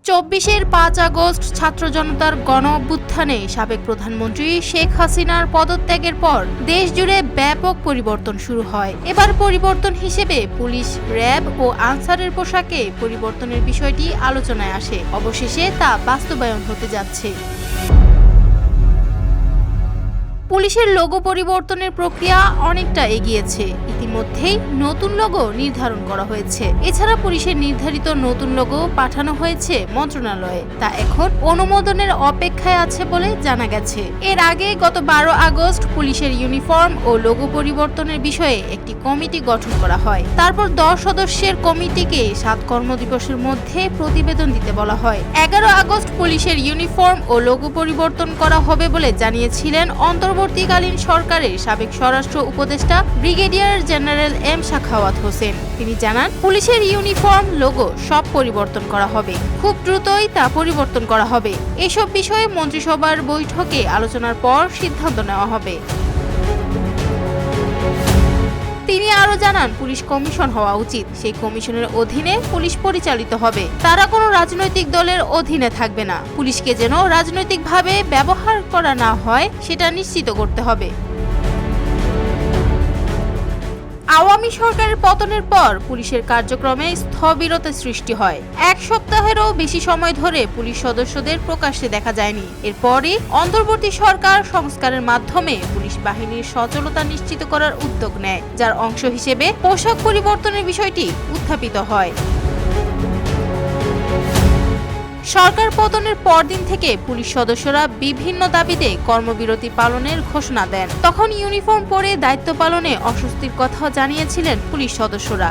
২৪-এর ৫ August ছাত্র জনতার গণ অভ্যুত্থানে সাবেক প্রধানমন্ত্রী শেখ হাসিনার পদত্যাগের পর দেশজুড়ে ব্যাপক পরিবর্তন শুরু হয়। এবার পরিবর্তন হিসেবে পুলিশ, র্যাব ও আনসারের পোশাকে পরিবর্তনের বিষয়টি আলোচনায় আসে। অবশেষে তা বাস্তবায়ন হতে যাচ্ছে। পুলিশের লোগো পরিবর্তনের প্রক্রিয়া অনেকটা এগিয়েছে। ইতিমধ্যেই নতুন লোগো নির্ধারণ করা হয়েছে। এছাড়া পুলিশের নির্ধারিত নতুন লোগো পাঠানো হয়েছে মন্ত্রণালয়ে। তা এখন অনুমোদনের অপেক্ষায় আছে বলে জানা গেছে। এর আগে গত ১২ আগস্ট পুলিশের ইউনিফর্ম ও লোগো পরিবর্তনের বিষয়ে একটি কমিটি গঠন করা হয়। তারপর ১০ সদস্যের কমিটিকে ৭ কর্মদিবসের মধ্যে প্রতিবেদন দিতে বলা হয়। ১১ আগস্ট পুলিশের ইউনিফর্ম ও লোগো পরিবর্তন করা হবে বলে জানিয়েছিলেন অন্তর্বর্তীকালীন সরকারের সাবেক স্বরাষ্ট্র উপদেষ্টা brigadier general M Sakhawat Hossain. তিনি জানান, পুলিশের ইউনিফর্ম, লোগো সব পরিবর্তন করা হবে। খুব দ্রুতই তা পরিবর্তন করা হবে। এসব বিষয়ে মন্ত্রিসভার বৈঠকে আলোচনার পর সিদ্ধান্ত নেওয়া হবে। তিনি আরো জানান, পুলিশ কমিশন হওয়া উচিত। সেই কমিশনের অধীনে পুলিশ পরিচালিত হবে। তারা কোনো রাজনৈতিক দলের অধীনে থাকবে না। পুলিশকে যেন রাজনৈতিকভাবে ব্যবহার করা না হয় সেটা নিশ্চিত করতে হবে। আওয়ামী সরকারের পতনের পর পুলিশের কার্যক্রমে স্থবিরতার সৃষ্টি হয়। ১ সপ্তাহেরও বেশি সময় ধরে পুলিশ সদস্যদের প্রকাশ্যে দেখা যায়নি। এরপরই অন্তর্বর্তী সরকার সংস্কারের মাধ্যমে পুলিশ বাহিনীর সচলতা নিশ্চিত করার উদ্যোগ নেয়, যার অংশ হিসেবে পোশাক পরিবর্তনের বিষয়টি উত্থাপিত হয়। সরকার পতনের পরদিন থেকে পুলিশ সদস্যরা বিভিন্ন দাবিতে কর্মবিরতি পালনের ঘোষণা দেন। তখন ইউনিফর্ম পরে দায়িত্ব পালনে অস্বস্তির কথাও জানিয়েছিলেন পুলিশ সদস্যরা।